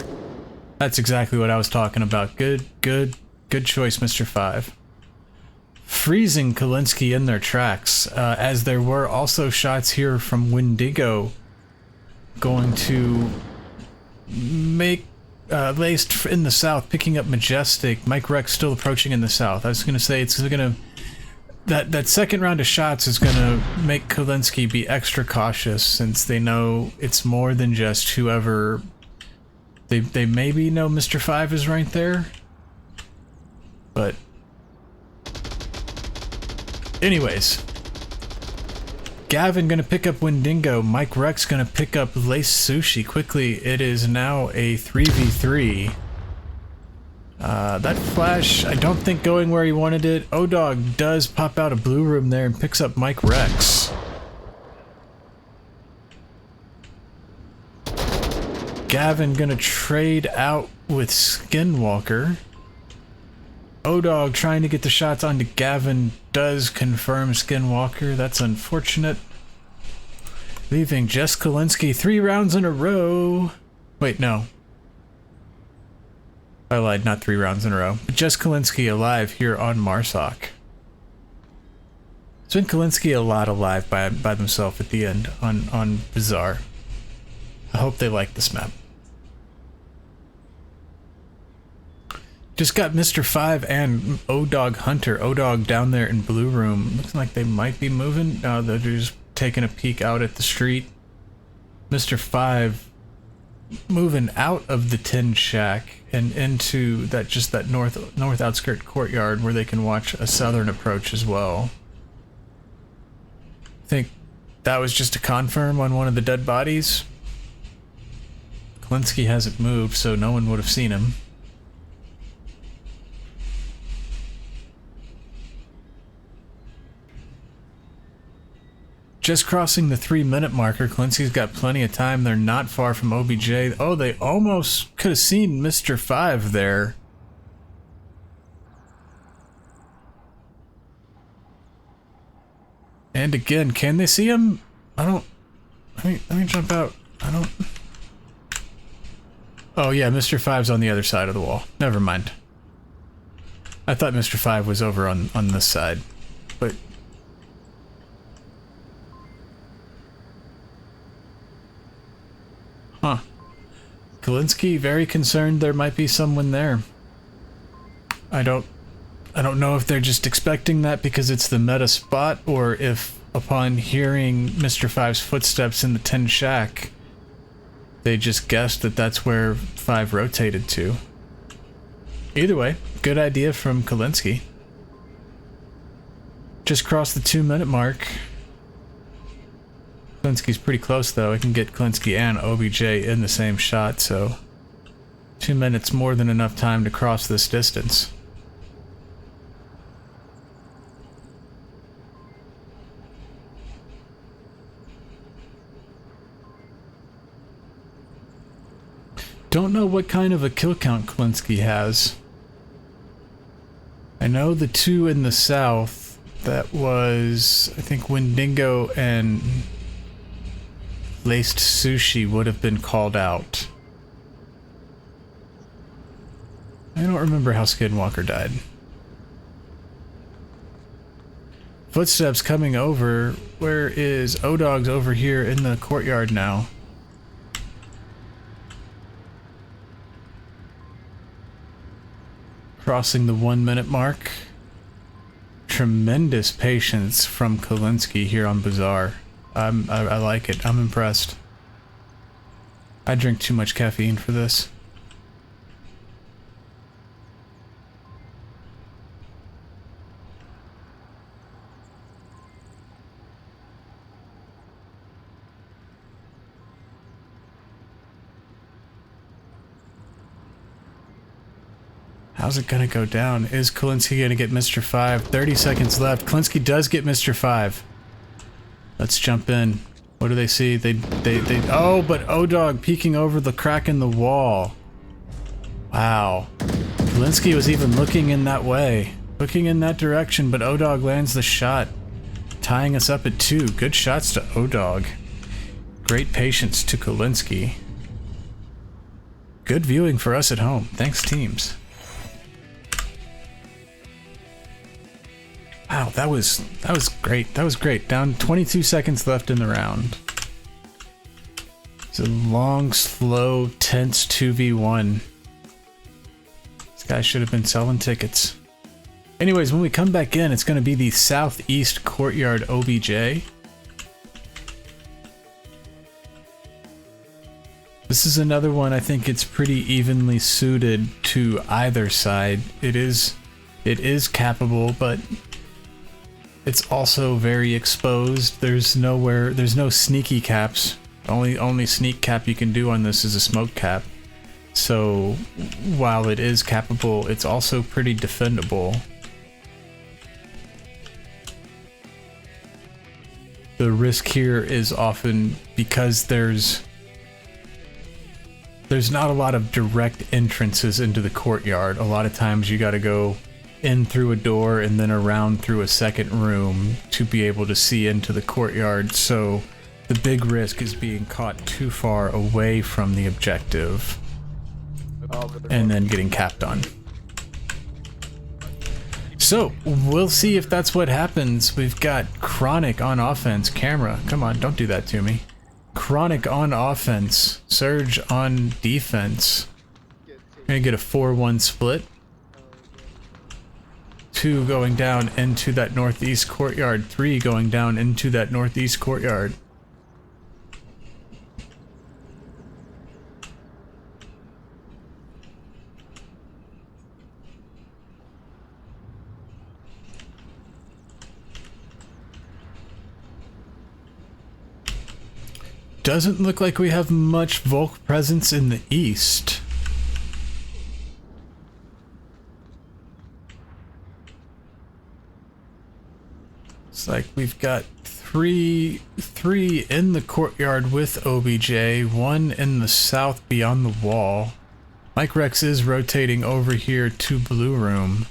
That's exactly what I was talking about. Good choice, Mr. 5. Freezing Kalinski in their tracks, as there were also shots here from Wendigo going to make Laced in the south, picking up Majestic. Mike Rex still approaching in the south. I was gonna say it's gonna... That second round of shots is gonna make Kalinski be extra cautious since they know it's more than just whoever... They maybe know Mr. 5 is right there, but... Anyways. Gavin gonna pick up Wendigo, Mike Rex gonna pick up Lace Sushi. Quickly, it is now a 3v3. That flash, I don't think going where he wanted it. O-Dog does pop out a blue room there and picks up Mike Rex. Gavin gonna trade out with Skinwalker. O-Dog trying to get the shots onto Gavin does confirm Skinwalker. That's unfortunate. Leaving Jess Kalinski 3 rounds in a row. Wait, no. I lied, not 3 rounds in a row. But Jess Kalinski alive here on Marsoc. It's been Kalinski a lot alive by themselves at the end on Bazaar. I hope they like this map. Just got Mr. 5 and O-Dog Hunter. O-Dog down there in Blue Room. Looks like they might be moving. No, they're just taking a peek out at the street. Mr. 5 moving out of the tin shack and into that north outskirt courtyard where they can watch a southern approach as well. I think that was just a confirm on one of the dead bodies. Klinsky hasn't moved, so no one would have seen him. Just crossing the 3-minute marker. Klinsky's got plenty of time. They're not far from OBJ. Oh, they almost could have seen Mr. 5 there. And again, can they see him? I don't... Let me jump out. I don't... Oh yeah, Mr. 5's on the other side of the wall. Never mind. I thought Mr. 5 was over on this side. But... Huh. Klinsky very concerned there might be someone there. I don't know if they're just expecting that because it's the meta spot, or if upon hearing Mr. 5's footsteps in the tin shack, they just guessed that that's where 5 rotated to. Either way, good idea from Klinsky. Just crossed the 2-minute mark. Klinsky's pretty close though. I can get Klinsky and OBJ in the same shot, so 2 minutes more than enough time to cross this distance. Don't know what kind of a kill count Klinsky has. I know the 2 in the south, that was, I think, Wendigo and Laced Sushi would have been called out. I don't remember how Skinwalker died. Footsteps coming over. Where is O-Dog's? Over here in the courtyard now. Crossing the 1-minute mark. Tremendous patience from Klinsky here on Bazaar. I like it. I'm impressed. I drink too much caffeine for this. How's it gonna go down? Is Klinsky gonna get Mr. 5? 30 seconds left. Klinsky does get Mr. 5. Let's jump in. What do they see? They oh, but O-Dog peeking over the crack in the wall. Wow. Klinsky was even looking in that way. Looking in that direction, but O-Dog lands the shot. Tying us up at 2. Good shots to O-Dog. Great patience to Klinsky. Good viewing for us at home. Thanks, teams. Wow, that was great. That was great. Down 22 seconds left in the round. It's a long, slow, tense 2v1. This guy should have been selling tickets. Anyways, when we come back in, it's going to be the southeast courtyard OBJ. This is another one. I think it's pretty evenly suited to either side. It is cappable, but it's also very exposed. There's no sneaky caps. Only sneak cap you can do on this is a smoke cap. So while it is cappable, it's also pretty defendable. The risk here is often because there's not a lot of direct entrances into the courtyard. A lot of times you gotta go in through a door and then around through a second room to be able to see into the courtyard, so the big risk is being caught too far away from the objective and then getting capped on. So we'll see if that's what happens. We've got Chronic on offense. Camera, come on, don't do that to me. Chronic on offense, Surge on defense. Gonna get a 4-1 split. 2 going down into that northeast courtyard. 3 going down into that northeast courtyard. Doesn't look like we have much Volk presence in the east. It's like we've got three in the courtyard with OBJ, 1 in the south beyond the wall. Mike Rex is rotating over here to Blue Room.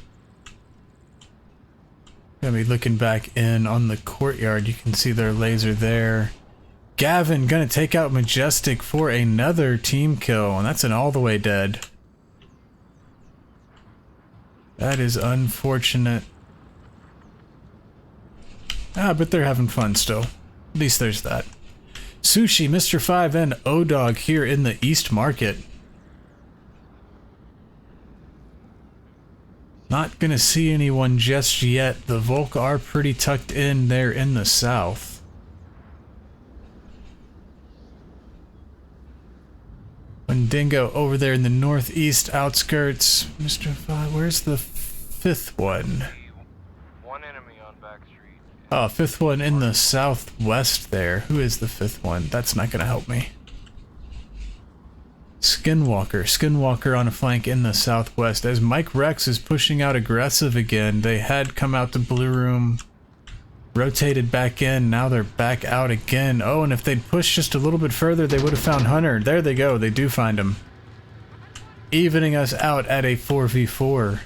Gonna be looking back in on the courtyard. You can see their laser there. Gavin gonna take out Majestic for another team kill, and that's an all the way dead. That is unfortunate. Ah, but they're having fun still. At least there's that. Sushi, Mr. 5, and O-Dog here in the East Market. Not gonna see anyone just yet. The Volk are pretty tucked in there in the south. Wendigo over there in the northeast outskirts. Mr. 5, where's the 5th one? One enemy on back street. Oh, 5th one in the southwest there. Who is the 5th one? That's not gonna help me. Skinwalker. Skinwalker on a flank in the southwest. As Mike Rex is pushing out aggressive again, they had come out to Blue Room, rotated back in, now they're back out again. Oh, and if they'd pushed just a little bit further, they would have found Hunter. There they go, they do find him. Evening us out at a 4v4.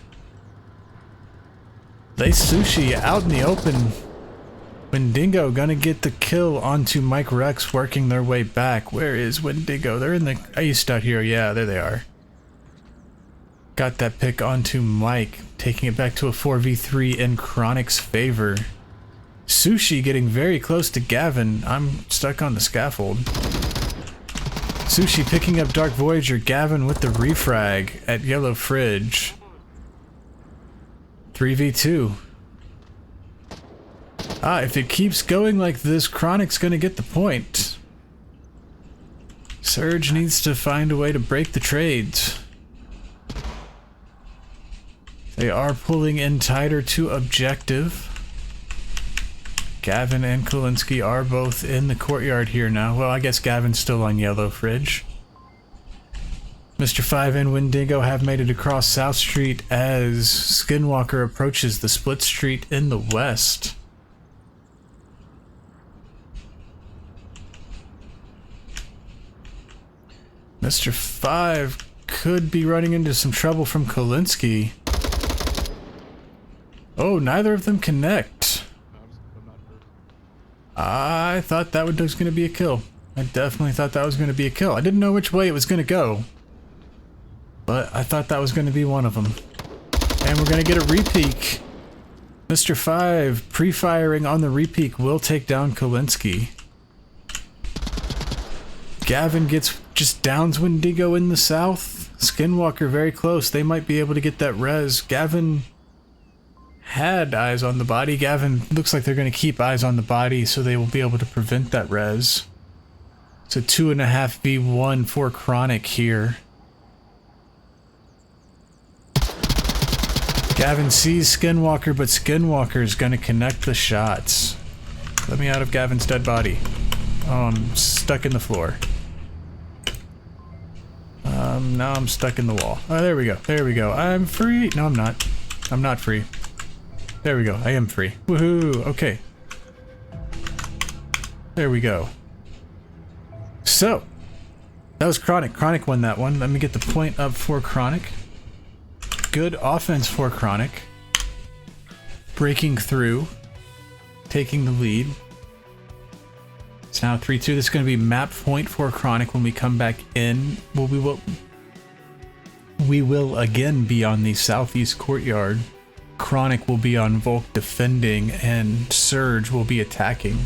They Sushi out in the open. Wendigo gonna get the kill onto Mike Rex, working their way back. Where is Wendigo? They're in the east out here. Yeah, there they are. Got that pick onto Mike, taking it back to a 4v3 in Chronic's favor. Sushi getting very close to Gavin. I'm stuck on the scaffold. Sushi picking up Dark Voyager. Gavin with the refrag at Yellow Fridge. 3v2. Ah, if it keeps going like this, Chronic's gonna get the point. Surge needs to find a way to break the trades. They are pulling in tighter to objective. Gavin and Kulinski are both in the courtyard here now. Well, I guess Gavin's still on Yellow Fridge. Mr. 5 and Wendigo have made it across South Street as Skinwalker approaches the split street in the west. Mr. 5 could be running into some trouble from Kulinski. Oh, neither of them connect. I thought that was going to be a kill. I definitely thought that was going to be a kill. I didn't know which way it was going to go, but I thought that was going to be one of them. And we're going to get a repeak. Mr. 5 pre-firing on the repeak will take down Kulinski. Gavin just downs Wendigo in the south. Skinwalker very close. They might be able to get that res. Gavin had eyes on the body. Gavin looks like they're going to keep eyes on the body so they will be able to prevent that res. It's a 2.5v1 for Chronic here. Gavin sees Skinwalker, but Skinwalker is going to connect the shots. Let me out of Gavin's dead body. Oh, I'm stuck in the floor. Now I'm stuck in the wall. Oh, there we go. There we go. I'm free. No, I'm not. I'm not free. There we go. I am free. Woohoo! Okay. There we go. So, that was Chronic. Chronic won that one. Let me get the point up for Chronic. Good offense for Chronic. Breaking through. Taking the lead. It's now 3-2. This is going to be map point for Chronic when we come back in. Well, we will again be on the southeast courtyard. Chronic will be on Volk defending, and Surge will be attacking.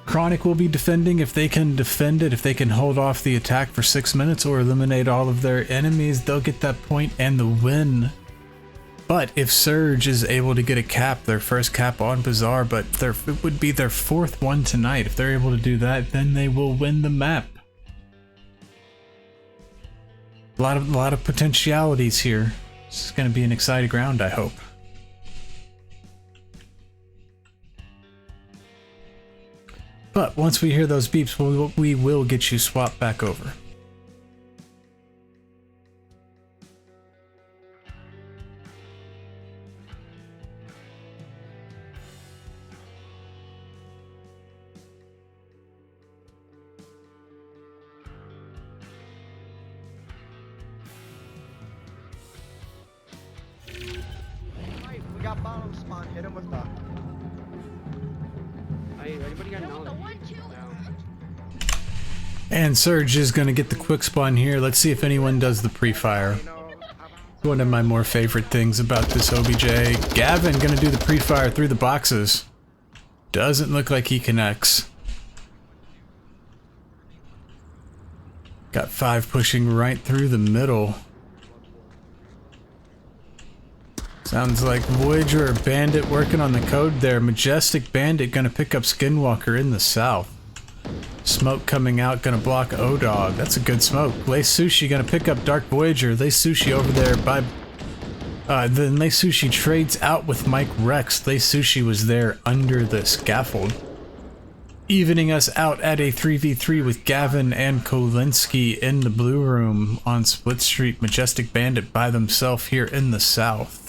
Chronic will be defending. If they can defend it, if they can hold off the attack for 6 minutes or eliminate all of their enemies, they'll get that point and the win. But if Surge is able to get a cap, their first cap on Bazaar, but it would be their fourth one tonight. If they're able to do that, then they will win the map. A lot of potentialities here. This is going to be an exciting round, I hope. But once we hear those beeps, we will get you swapped back over. Right, we got bottom spawn. Hit him with the. Hey, anybody got knowledge? And Surge is going to get the quick spawn here. Let's see if anyone does the pre-fire. One of my more favorite things about this OBJ. Gavin going to do the pre-fire through the boxes. Doesn't look like he connects. Got 5 pushing right through the middle. Sounds like Voyager or Bandit working on the code there. Majestic Bandit gonna pick up Skinwalker in the south. Smoke coming out, gonna block O-Dog. That's a good smoke. Lay Sushi gonna pick up Dark Voyager. Lay Sushi over there by... then Lay Sushi trades out with Mike Rex. Lay Sushi was there under the scaffold. Evening us out at a 3v3 with Gavin and Kolinsky in the blue room on Split Street. Majestic Bandit by themselves here in the south.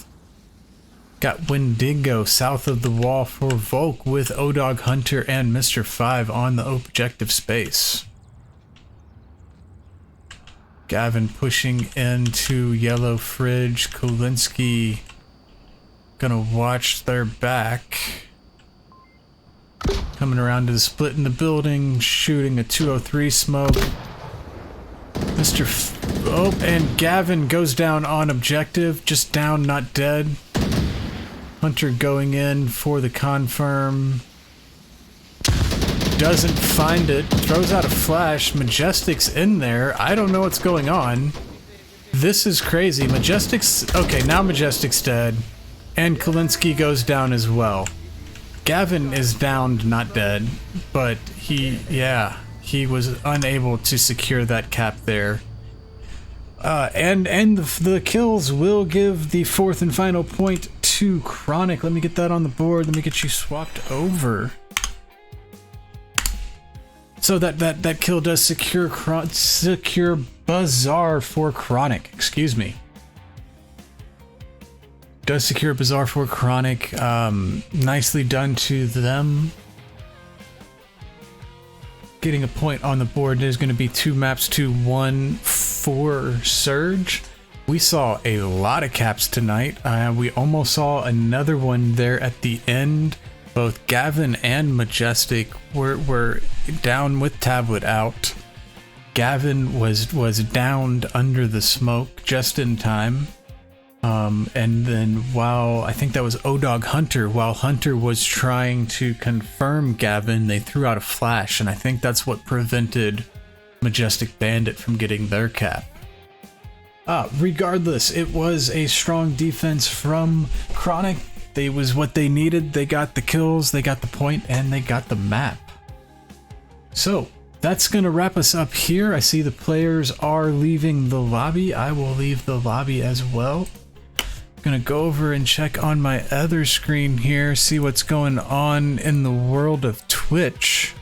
Got Wendigo south of the wall for Volk with O-Dog Hunter and Mr. 5 on the objective space. Gavin pushing into Yellow Fridge. Kolinsky gonna watch their back. Coming around to the split in the building, shooting a 203 smoke. Oh, and Gavin goes down on objective, just down, not dead. Hunter going in for the confirm. Doesn't find it. Throws out a flash. Majestic's in there. I don't know what's going on. This is crazy. Majestic's... Okay, now Majestic's dead. And Kolinsky goes down as well. Gavin is downed, not dead. But he was unable to secure that cap there. And the kills will give the fourth and final point to Chronic. Let me get that on the board. Let me get you swapped over. So that kill does secure Bazaar for Chronic. Excuse me. Does secure Bazaar for Chronic. Nicely done to them. Getting a point on the board. There's going to be 2 maps to 1 for Surge. We saw a lot of caps tonight. We almost saw another one there at the end. Both Gavin and Majestic were down with Tablet out. Gavin was downed under the smoke just in time. And then while I think that was O-Dog Hunter, while Hunter was trying to confirm Gavin, they threw out a flash, and I think that's what prevented Majestic Bandit from getting their cap. Regardless, it was a strong defense from Chronic. It was what they needed. They got the kills, they got the point, and they got the map. So that's going to wrap us up here. I see the players are leaving the lobby. I will leave the lobby as well. Gonna go over and check on my other screen here, see what's going on in the world of Twitch.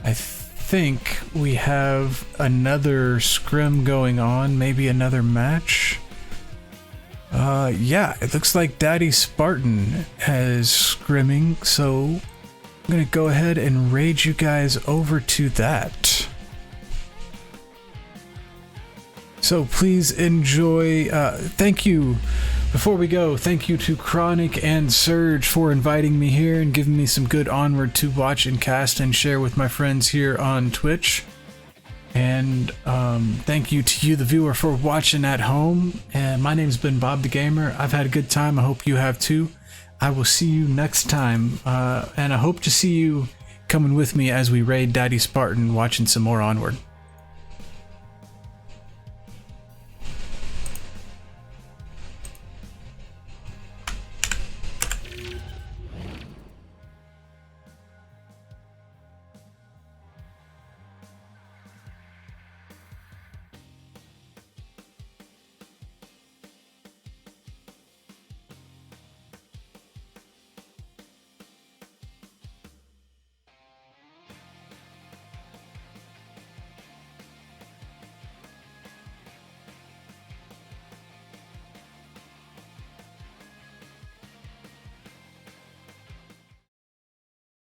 I think we have another scrim going on, maybe another match. Yeah, it looks like Daddy Spartan is scrimming, so I'm gonna go ahead and raid you guys over to that. So please enjoy. Thank you. Before we go, thank you to Chronic and Surge for inviting me here and giving me some good Onward to watch and cast and share with my friends here on Twitch. And thank you to you, the viewer, for watching at home. And my name's been Bob the Gamer. I've had a good time. I hope you have too. I will see you next time. And I hope to see you coming with me as we raid Daddy Spartan, watching some more Onward.